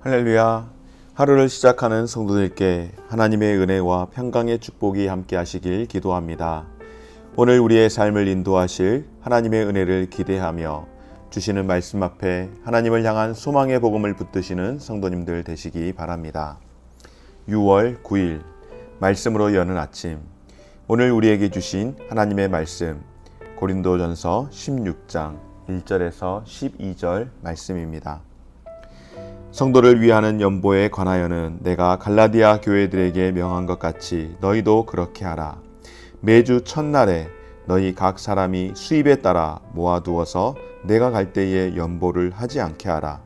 할렐루야. 하루를 시작하는 성도들께 하나님의 은혜와 평강의 축복이 함께 하시길 기도합니다. 오늘 우리의 삶을 인도하실 하나님의 은혜를 기대하며 주시는 말씀 앞에 하나님을 향한 소망의 복음을 붙드시는 성도님들 되시기 바랍니다. 6월 9일 말씀으로 여는 아침, 오늘 우리에게 주신 하나님의 말씀 고린도전서 16장 1절에서 12절 말씀입니다. 성도를 위하는 연보에 관하여는 내가 갈라디아 교회들에게 명한 것 같이 너희도 그렇게 하라. 매주 첫날에 너희 각 사람이 수입에 따라 모아두어서 내가 갈 때에 연보를 하지 않게 하라.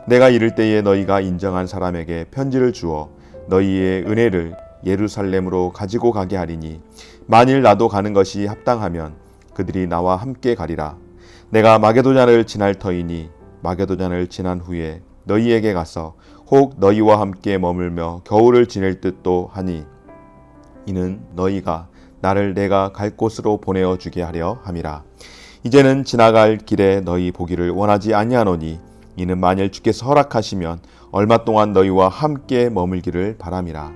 내가 이를 때에 너희가 인정한 사람에게 편지를 주어 너희의 은혜를 예루살렘으로 가지고 가게 하리니 만일 나도 가는 것이 합당하면 그들이 나와 함께 가리라. 내가 마게도냐를 지날 터이니 마게도냐를 지난 후에 너희에게 가서 혹 너희와 함께 머물며 겨울을 지낼 듯도 하니 이는 너희가 나를 내가 갈 곳으로 보내어 주게 하려 함이라. 이제는 지나갈 길에 너희 보기를 원하지 아니하노니 이는 만일 주께서 허락하시면 얼마 동안 너희와 함께 머물기를 바람이라.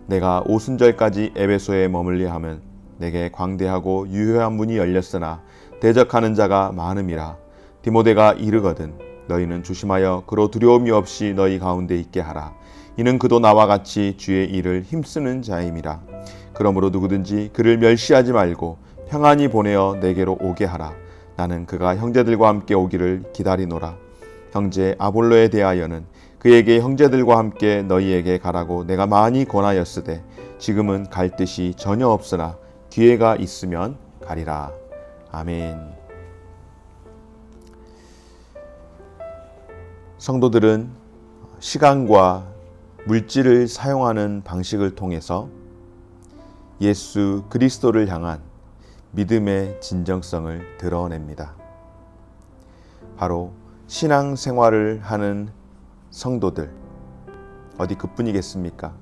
내가 오순절까지 에베소에 머물려 하면 내게 광대하고 유효한 문이 열렸으나 대적하는 자가 많음이라. 디모데가 이르거든 너희는 조심하여 그로 두려움이 없이 너희 가운데 있게 하라. 이는 그도 나와 같이 주의 일을 힘쓰는 자임이라. 그러므로 누구든지 그를 멸시하지 말고 평안히 보내어 내게로 오게 하라. 나는 그가 형제들과 함께 오기를 기다리노라. 형제 아볼로에 대하여는 그에게 형제들과 함께 너희에게 가라고 내가 많이 권하였으되 지금은 갈 뜻이 전혀 없으나 기회가 있으면 가리라. 아멘. 성도들은 시간과 물질을 사용하는 방식을 통해서 예수 그리스도를 향한 믿음의 진정성을 드러냅니다. 바로 신앙생활을 하는 성도들, 어디 그뿐이겠습니까?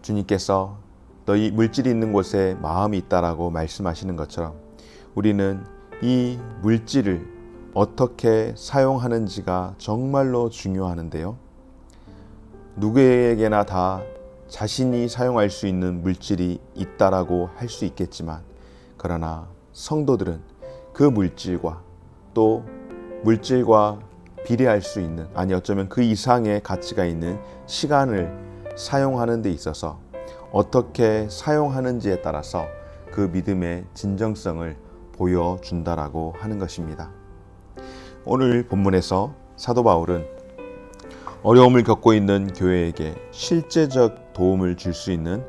주님께서 너희 물질이 있는 곳에 마음이 있다라고 말씀하시는 것처럼 우리는 이 물질을 어떻게 사용하는지가 정말로 중요하는데요. 누구에게나 다 자신이 사용할 수 있는 물질이 있다라고 할 수 있겠지만 그러나 성도들은 그 물질과 또 물질과 비례할 수 있는 어쩌면 그 이상의 가치가 있는 시간을 사용하는 데 있어서 어떻게 사용하는지에 따라서 그 믿음의 진정성을 보여준다라고 하는 것입니다. 오늘 본문에서 사도 바울은 어려움을 겪고 있는 교회에게 실제적 도움을 줄 수 있는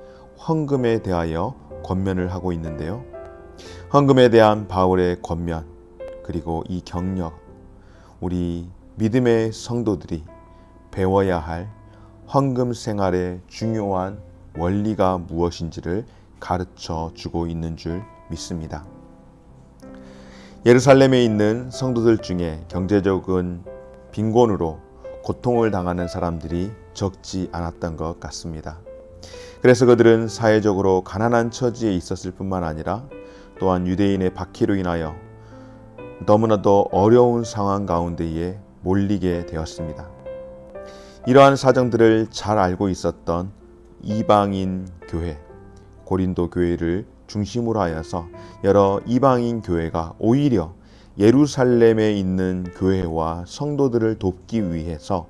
헌금에 대하여 권면을 하고 있는데요. 헌금에 대한 바울의 권면, 그리고 이 경력, 우리 믿음의 성도들이 배워야 할 헌금 생활의 중요한 원리가 무엇인지를 가르쳐 주고 있는 줄 믿습니다. 예루살렘에 있는 성도들 중에 경제적인 빈곤으로 고통을 당하는 사람들이 적지 않았던 것 같습니다. 그래서 그들은 사회적으로 가난한 처지에 있었을 뿐만 아니라 또한 유대인의 박해로 인하여 너무나도 어려운 상황 가운데에 몰리게 되었습니다. 이러한 사정들을 잘 알고 있었던 이방인 교회, 고린도 교회를 중심으로 하여서 여러 이방인 교회가 오히려 예루살렘에 있는 교회와 성도들을 돕기 위해서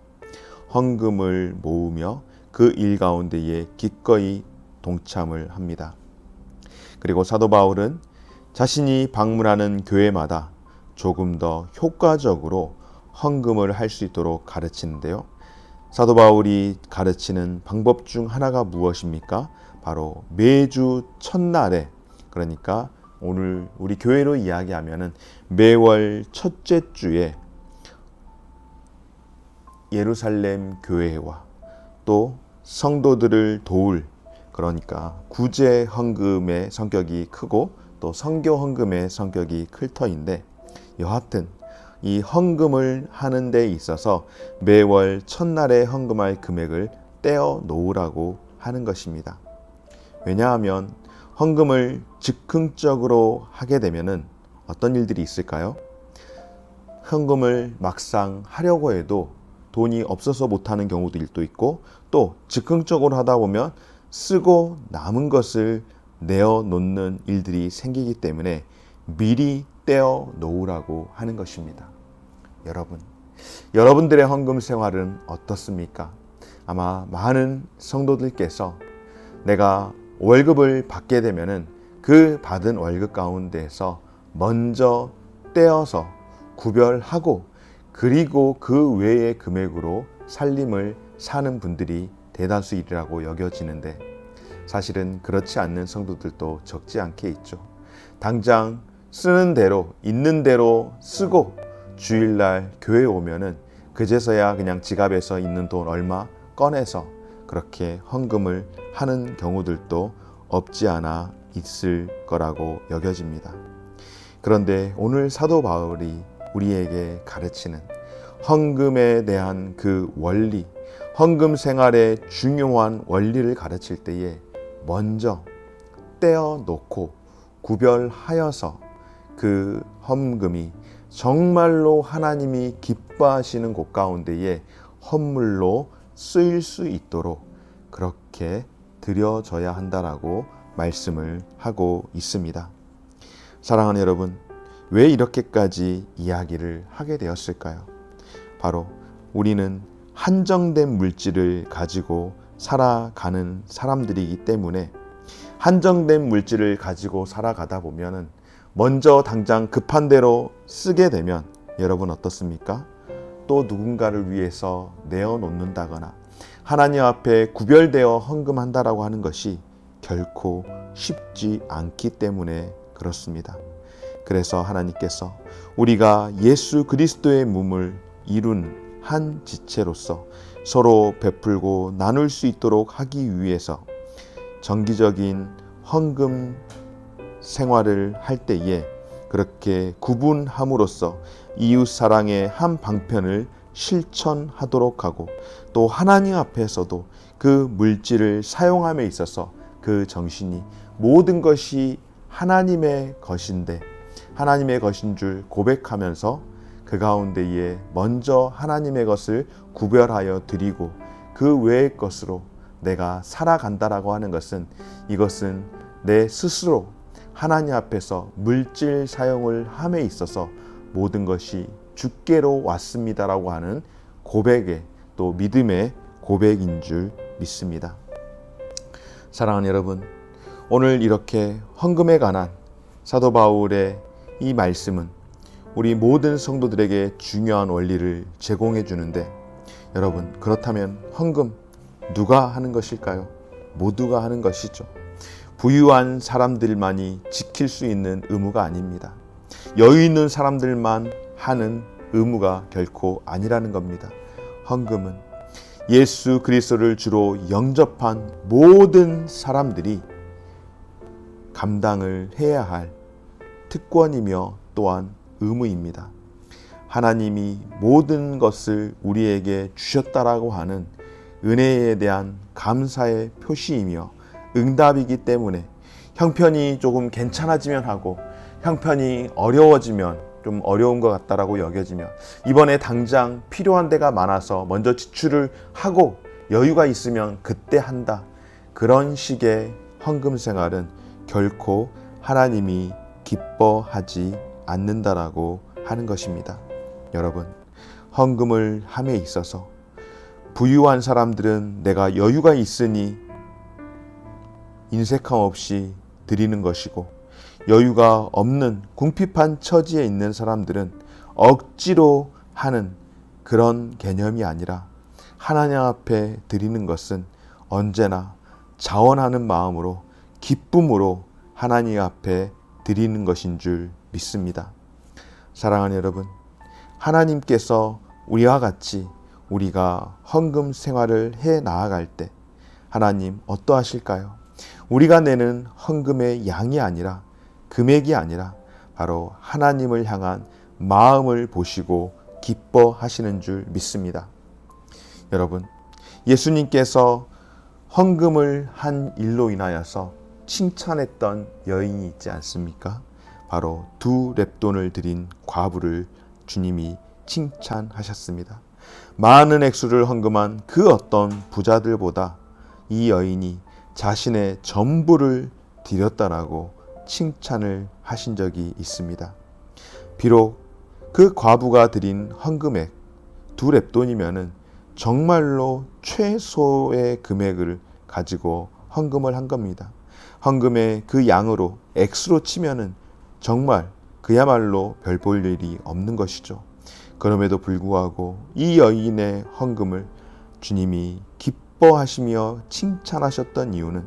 헌금을 모으며 그 일 가운데에 기꺼이 동참을 합니다. 그리고 사도 바울은 자신이 방문하는 교회마다 조금 더 효과적으로 헌금을 할 수 있도록 가르치는데요. 사도 바울이 가르치는 방법 중 하나가 무엇입니까? 바로 매주 첫날에, 그러니까 오늘 우리 교회로 이야기하면은 매월 첫째 주에 예루살렘 교회와 또 성도들을 도울, 그러니까 구제 헌금의 성격이 크고 또 선교 헌금의 성격이 클 터인데, 여하튼 이 헌금을 하는 데 있어서 매월 첫날에 헌금할 금액을 떼어 놓으라고 하는 것입니다. 왜냐하면 헌금을 즉흥적으로 하게 되면은 어떤 일들이 있을까요? 헌금을 막상 하려고 해도 돈이 없어서 못하는 경우들도 있고, 또 즉흥적으로 하다 보면 쓰고 남은 것을 내어놓는 일들이 생기기 때문에 미리 떼어 놓으라고 하는 것입니다. 여러분들의 헌금 생활은 어떻습니까? 아마 많은 성도들께서 내가 월급을 받게 되면은 그 받은 월급 가운데에서 먼저 떼어서 구별하고, 그리고 그 외의 금액으로 살림을 사는 분들이 대다수이라고 여겨지는데, 사실은 그렇지 않는 성도들도 적지 않게 있죠. 당장 쓰는 대로, 있는 대로 쓰고 주일날 교회 오면은 그제서야 그냥 지갑에서 있는 돈 얼마 꺼내서 그렇게 헌금을 하는 경우들도 없지 않아 있을 거라고 여겨집니다. 그런데 오늘 사도 바울이 우리에게 가르치는 헌금에 대한 그 원리, 헌금 생활의 중요한 원리를 가르칠 때에 먼저 떼어놓고 구별하여서 그 헌금이 정말로 하나님이 기뻐하시는 곳 가운데에 헌물로 쓰일 수 있도록 그렇게 드려져야 한다라고 말씀을 하고 있습니다. 사랑하는 여러분, 왜 이렇게까지 이야기를 하게 되었을까요? 바로 우리는 한정된 물질을 가지고 살아가는 사람들이기 때문에, 한정된 물질을 가지고 살아가다 보면은 먼저 당장 급한 대로 쓰게 되면 여러분 어떻습니까? 또 누군가를 위해서 내어놓는다거나 하나님 앞에 구별되어 헌금한다라고 하는 것이 결코 쉽지 않기 때문에 그렇습니다. 그래서 하나님께서 우리가 예수 그리스도의 몸을 이룬 한 지체로서 서로 베풀고 나눌 수 있도록 하기 위해서 정기적인 헌금 생활을 할 때에 그렇게 구분함으로써 이웃 사랑의 한 방편을 실천하도록 하고, 또 하나님 앞에서도 그 물질을 사용함에 있어서 그 정신이 모든 것이 하나님의 것인데 하나님의 것인 줄 고백하면서 그 가운데에 먼저 하나님의 것을 구별하여 드리고 그 외의 것으로 내가 살아간다라고 하는 것은, 이것은 내 스스로 하나님 앞에서 물질 사용을 함에 있어서 모든 것이 주께로 왔습니다라고 하는 고백의, 또 믿음의 고백인 줄 믿습니다. 사랑하는 여러분, 오늘 이렇게 헌금에 관한 사도 바울의 이 말씀은 우리 모든 성도들에게 중요한 원리를 제공해 주는데, 여러분, 그렇다면 헌금 누가 하는 것일까요? 모두가 하는 것이죠. 부유한 사람들만이 지킬 수 있는 의무가 아닙니다. 여유 있는 사람들만 하는 의무가 결코 아니라는 겁니다. 헌금은 예수 그리스도를 주로 영접한 모든 사람들이 감당을 해야 할 특권이며 또한 의무입니다. 하나님이 모든 것을 우리에게 주셨다라고 하는 은혜에 대한 감사의 표시이며 응답이기 때문에, 형편이 조금 괜찮아지면 하고 형편이 어려워지면 좀 어려운 것 같다라고 여겨지면 이번에 당장 필요한 데가 많아서 먼저 지출을 하고 여유가 있으면 그때 한다, 그런 식의 헌금 생활은 결코 하나님이 기뻐하지 않는다라고 하는 것입니다. 여러분, 헌금을 함에 있어서 부유한 사람들은 내가 여유가 있으니 인색함 없이 드리는 것이고, 여유가 없는 궁핍한 처지에 있는 사람들은 억지로 하는 그런 개념이 아니라, 하나님 앞에 드리는 것은 언제나 자원하는 마음으로 기쁨으로 하나님 앞에 드리는 것인 줄 믿습니다. 사랑하는 여러분, 하나님께서 우리와 같이 우리가 헌금 생활을 해 나아갈 때 하나님 어떠하실까요? 우리가 내는 헌금의 양이 아니라, 금액이 아니라 바로 하나님을 향한 마음을 보시고 기뻐하시는 줄 믿습니다. 여러분, 예수님께서 헌금을 한 일로 인하여서 칭찬했던 여인이 있지 않습니까? 바로 2 렙돈을 드린 과부를 주님이 칭찬하셨습니다. 많은 액수를 헌금한 그 어떤 부자들보다 이 여인이 자신의 전부를 드렸다라고 칭찬을 하신 적이 있습니다. 비록 그 과부가 드린 헌금액 2렙돈이면은 정말로 최소의 금액을 가지고 헌금을 한 겁니다. 헌금의 그 양으로 액수로 치면은 정말 그야말로 별 볼 일이 없는 것이죠. 그럼에도 불구하고 이 여인의 헌금을 주님이 기뻐하시며 칭찬하셨던 이유는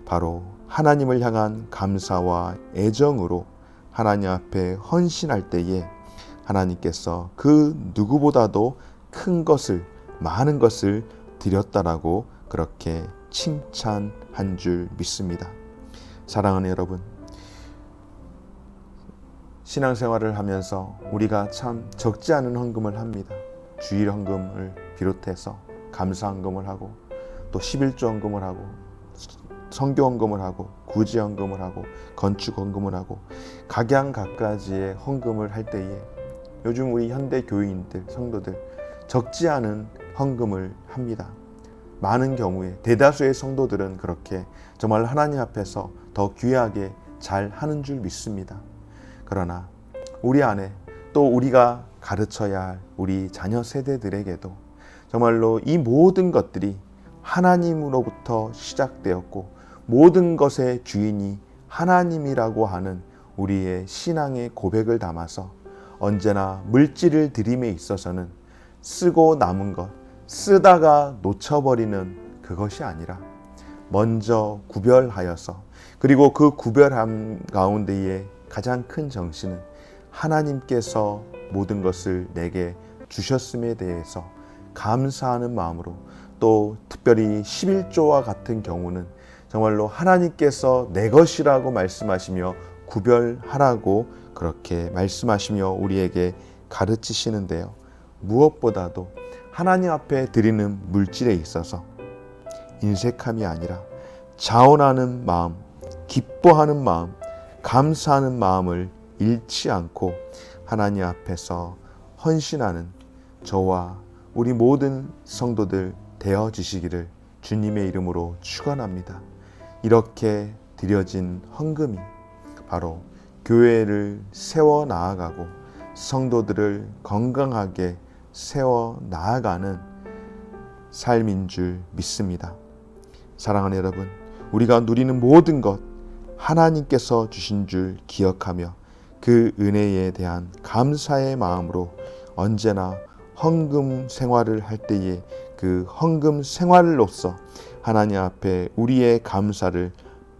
바로 하나님을 향한 감사와 애정으로 하나님 앞에 헌신할 때에 하나님께서 그 누구보다도 큰 것을, 많은 것을 드렸다라고 그렇게 칭찬한 줄 믿습니다. 사랑하는 여러분, 신앙생활을 하면서 우리가 참 적지 않은 헌금을 합니다. 주일 헌금을 비롯해서 감사 헌금을 하고 또 11조 헌금을 하고 선교 헌금을 하고 구제 헌금을 하고 건축 헌금을 하고 각양각가지의 헌금을 할 때에 요즘 우리 현대 교인들, 성도들 적지 않은 헌금을 합니다. 많은 경우에 대다수의 성도들은 그렇게 정말 하나님 앞에서 더 귀하게 잘 하는 줄 믿습니다. 그러나 우리 안에 또 우리가 가르쳐야 할 우리 자녀 세대들에게도 정말로 이 모든 것들이 하나님으로부터 시작되었고 모든 것의 주인이 하나님이라고 하는 우리의 신앙의 고백을 담아서 언제나 물질을 드림에 있어서는 쓰고 남은 것, 쓰다가 놓쳐버리는 그것이 아니라 먼저 구별하여서 그리고 그 구별함 가운데에 가장 큰 정신은 하나님께서 모든 것을 내게 주셨음에 대해서 감사하는 마음으로 또 특별히 11조와 같은 경우는 정말로 하나님께서 내 것이라고 말씀하시며 구별하라고 그렇게 말씀하시며 우리에게 가르치시는데요. 무엇보다도 하나님 앞에 드리는 물질에 있어서 인색함이 아니라 자원하는 마음, 기뻐하는 마음, 감사하는 마음을 잃지 않고 하나님 앞에서 헌신하는 저와 우리 모든 성도들 되어지시기를 주님의 이름으로 축원합니다. 이렇게 드려진 헌금이 바로 교회를 세워 나아가고 성도들을 건강하게 세워 나아가는 삶인 줄 믿습니다. 사랑하는 여러분, 우리가 누리는 모든 것 하나님께서 주신 줄 기억하며 그 은혜에 대한 감사의 마음으로 언제나 헌금 생활을 할 때에 그 헌금 생활로서 하나님 앞에 우리의 감사를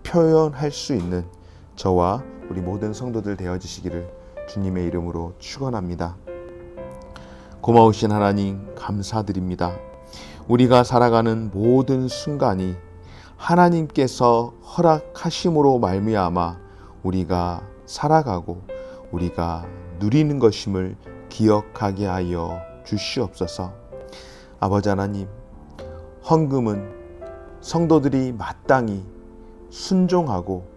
표현할 수 있는 저와 우리 모든 성도들 되어지시기를 주님의 이름으로 축원합니다. 고마우신 하나님 감사드립니다. 우리가 살아가는 모든 순간이 하나님께서 허락하심으로 말미암아 우리가 살아가고 우리가 누리는 것임을 기억하게 하여 주시옵소서. 아버지 하나님, 헌금은 성도들이 마땅히 순종하고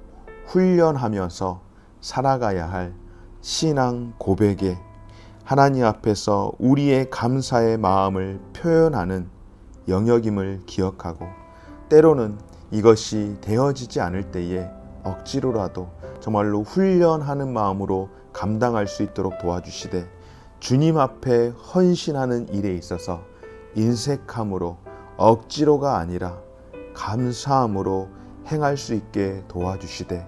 훈련하면서 살아가야 할 신앙 고백에 하나님 앞에서 우리의 감사의 마음을 표현하는 영역임을 기억하고 때로는 이것이 되어지지 않을 때에 억지로라도 정말로 훈련하는 마음으로 감당할 수 있도록 도와주시되 주님 앞에 헌신하는 일에 있어서 인색함으로 억지로가 아니라 감사함으로 행할 수 있게 도와주시되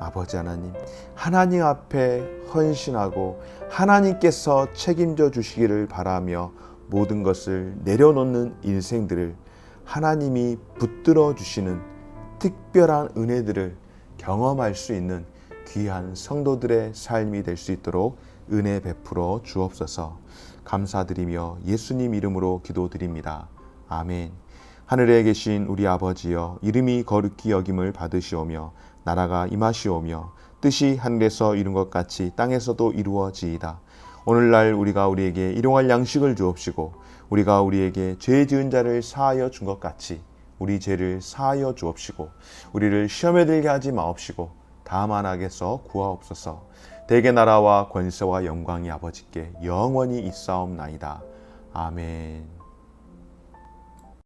아버지 하나님, 하나님 앞에 헌신하고 하나님께서 책임져 주시기를 바라며 모든 것을 내려놓는 인생들을 하나님이 붙들어 주시는 특별한 은혜들을 경험할 수 있는 귀한 성도들의 삶이 될 수 있도록 은혜 베풀어 주옵소서. 감사드리며 예수님 이름으로 기도드립니다. 아멘. 하늘에 계신 우리 아버지여, 이름이 거룩히 여김을 받으시오며 나라가 임하시오며 뜻이 하늘에서 이룬 것 같이 땅에서도 이루어지이다. 오늘날 우리가 우리에게 일용할 양식을 주옵시고 우리가 우리에게 죄 지은 자를 사하여 준 것 같이 우리 죄를 사하여 주옵시고 우리를 시험에 들게 하지 마옵시고 다만 악에서 구하옵소서. 대개 나라와 권세와 영광이 아버지께 영원히 있사옵나이다. 아멘.